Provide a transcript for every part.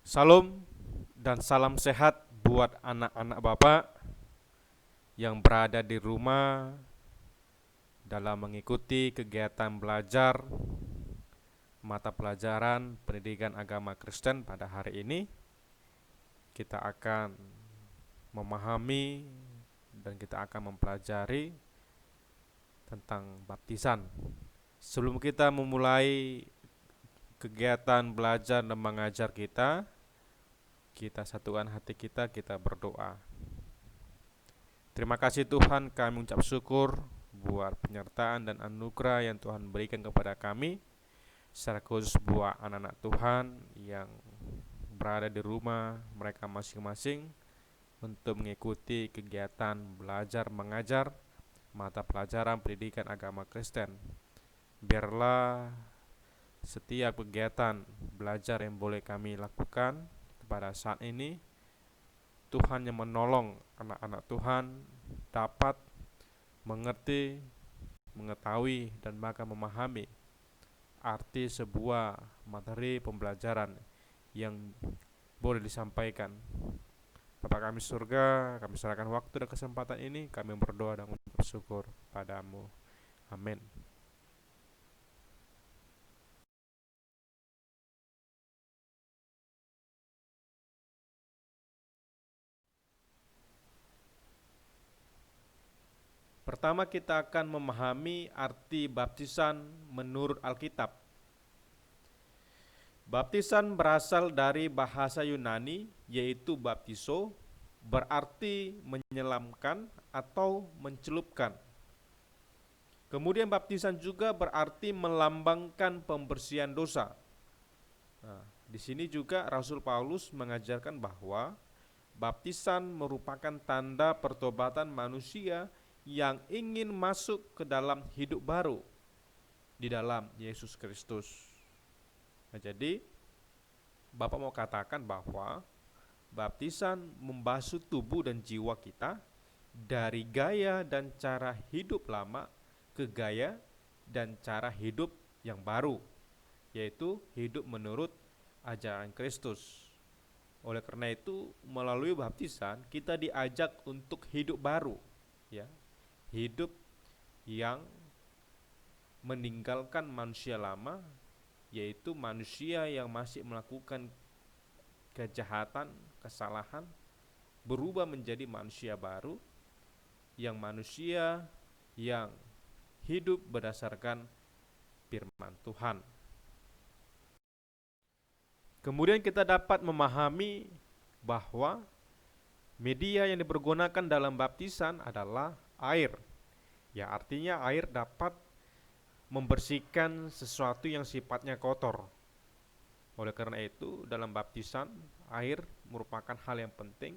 Salam dan salam sehat buat anak-anak Bapak yang berada di rumah dalam mengikuti kegiatan belajar mata pelajaran pendidikan agama Kristen pada hari ini. Kita akan memahami dan kita akan mempelajari tentang baptisan. Sebelum kita memulai kegiatan belajar dan mengajar kita satukan hati kita berdoa. Terima kasih Tuhan, kami mengucap syukur buat penyertaan dan anugerah yang Tuhan berikan kepada kami, secara khusus buat anak-anak Tuhan yang berada di rumah mereka masing-masing untuk mengikuti kegiatan belajar mengajar mata pelajaran pendidikan agama Kristen. Biarlah setiap kegiatan belajar yang boleh kami lakukan pada saat ini, Tuhan yang menolong anak-anak Tuhan dapat mengerti, mengetahui, dan bahkan memahami arti sebuah materi pembelajaran yang boleh disampaikan. Bapa kami surga, kami serahkan waktu dan kesempatan ini, kami berdoa dan mengucap syukur padamu. Amin. Pertama kita akan memahami arti baptisan menurut Alkitab. Baptisan berasal dari bahasa Yunani yaitu baptizo, berarti menyelamkan atau mencelupkan. Kemudian baptisan juga berarti melambangkan pembersihan dosa. Nah, di sini juga Rasul Paulus mengajarkan bahwa baptisan merupakan tanda pertobatan manusia yang ingin masuk ke dalam hidup baru di dalam Yesus Kristus. Nah, jadi Bapak mau katakan bahwa baptisan membasuh tubuh dan jiwa kita dari gaya dan cara hidup lama ke gaya dan cara hidup yang baru, yaitu hidup menurut ajaran Kristus. Oleh karena itu, melalui baptisan kita diajak untuk hidup baru, ya, hidup yang meninggalkan manusia lama, yaitu manusia yang masih melakukan kejahatan, kesalahan, berubah menjadi manusia baru, yang manusia yang hidup berdasarkan firman Tuhan. Kemudian kita dapat memahami bahwa media yang dipergunakan dalam baptisan adalah air. Ya, artinya air dapat membersihkan sesuatu yang sifatnya kotor. Oleh karena itu, dalam baptisan, air merupakan hal yang penting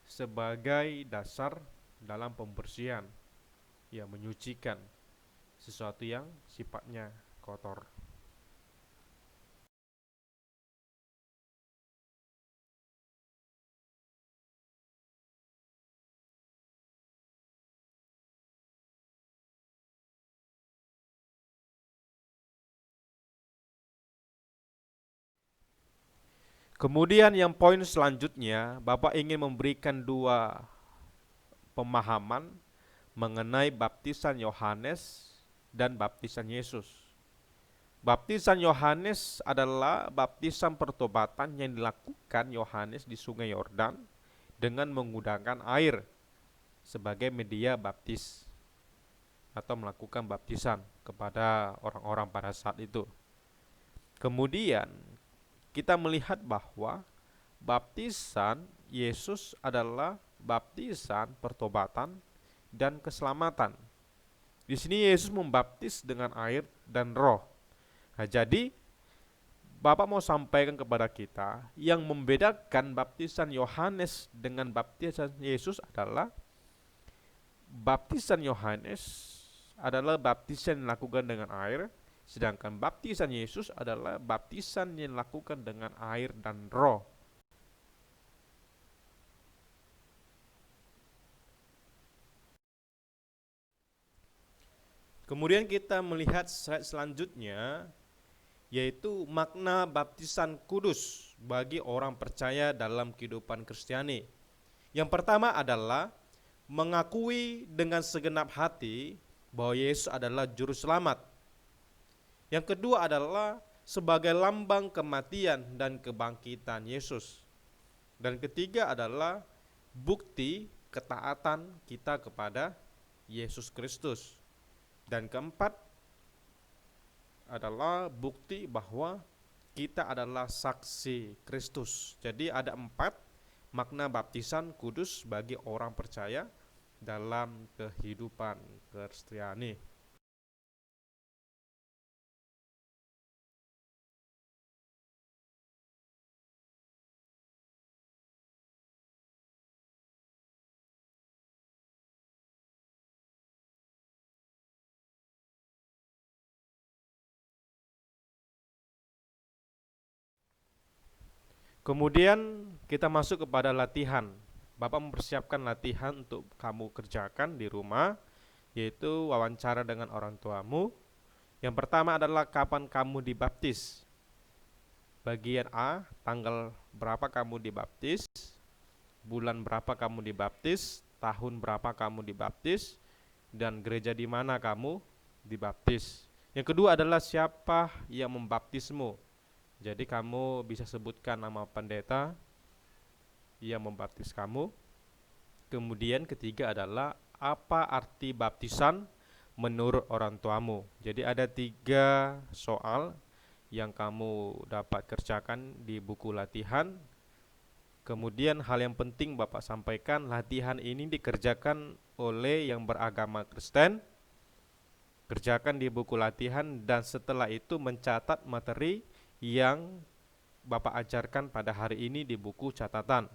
sebagai dasar dalam pembersihan, ya, menyucikan sesuatu yang sifatnya kotor. Kemudian yang poin selanjutnya, Bapak ingin memberikan dua pemahaman mengenai baptisan Yohanes dan baptisan Yesus. Baptisan Yohanes adalah baptisan pertobatan yang dilakukan Yohanes di Sungai Yordan dengan menggunakan air sebagai media baptis atau melakukan baptisan kepada orang-orang pada saat itu. Kemudian kita melihat bahwa baptisan Yesus adalah baptisan pertobatan dan keselamatan. Di sini Yesus membaptis dengan air dan roh. Nah, jadi Bapak mau sampaikan kepada kita yang membedakan baptisan Yohanes dengan baptisan Yesus adalah baptisan Yohanes adalah baptisan yang dilakukan dengan air, sedangkan baptisan Yesus adalah baptisan yang dilakukan dengan air dan roh. Kemudian kita melihat slide selanjutnya, yaitu makna baptisan kudus bagi orang percaya dalam kehidupan Kristiani. Yang pertama adalah mengakui dengan segenap hati bahwa Yesus adalah juru selamat. Yang kedua adalah sebagai lambang kematian dan kebangkitan Yesus. Dan ketiga adalah bukti ketaatan kita kepada Yesus Kristus. Dan keempat adalah bukti bahwa kita adalah saksi Kristus. Jadi ada 4 makna baptisan kudus bagi orang percaya dalam kehidupan Kristiani. Kemudian kita masuk kepada latihan. Bapak mempersiapkan latihan untuk kamu kerjakan di rumah, yaitu wawancara dengan orang tuamu. Yang pertama adalah kapan kamu dibaptis. Bagian A, tanggal berapa kamu dibaptis, bulan berapa kamu dibaptis, tahun berapa kamu dibaptis, dan gereja di mana kamu dibaptis. Yang kedua adalah siapa yang membaptismu. Jadi kamu bisa sebutkan nama pendeta yang membaptis kamu. Kemudian ketiga adalah apa arti baptisan menurut orang tuamu. Jadi ada 3 soal yang kamu dapat kerjakan di buku latihan. Kemudian hal yang penting Bapak sampaikan, latihan ini dikerjakan oleh yang beragama Kristen. Kerjakan di buku latihan dan setelah itu mencatat materi yang Bapak ajarkan pada hari ini di buku catatan.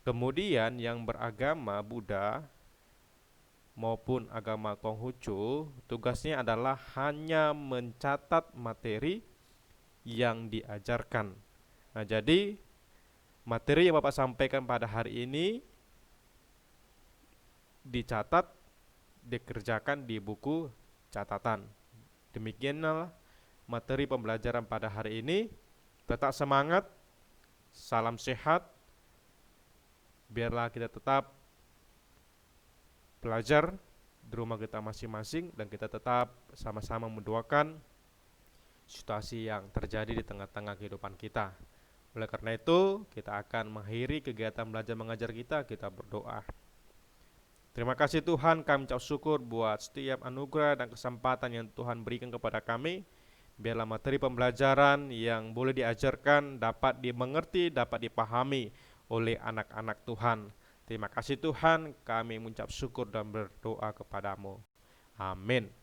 Kemudian yang beragama Buddha maupun agama Konghucu, tugasnya adalah hanya mencatat materi yang diajarkan. Nah, jadi materi yang Bapak sampaikan pada hari ini dicatat, dikerjakan di buku catatan. Demikianlah materi pembelajaran pada hari ini. Tetap semangat, salam sehat, biarlah kita tetap belajar di rumah kita masing-masing dan kita tetap sama-sama mendoakan situasi yang terjadi di tengah-tengah kehidupan kita. Oleh karena itu, kita akan mengakhiri kegiatan belajar mengajar kita berdoa. Terima kasih Tuhan, kami ucap syukur buat setiap anugerah dan kesempatan yang Tuhan berikan kepada kami. Biarlah materi pembelajaran yang boleh diajarkan dapat dimengerti, dapat dipahami oleh anak-anak Tuhan. Terima kasih Tuhan, kami mengucap syukur dan berdoa kepadamu. Amin.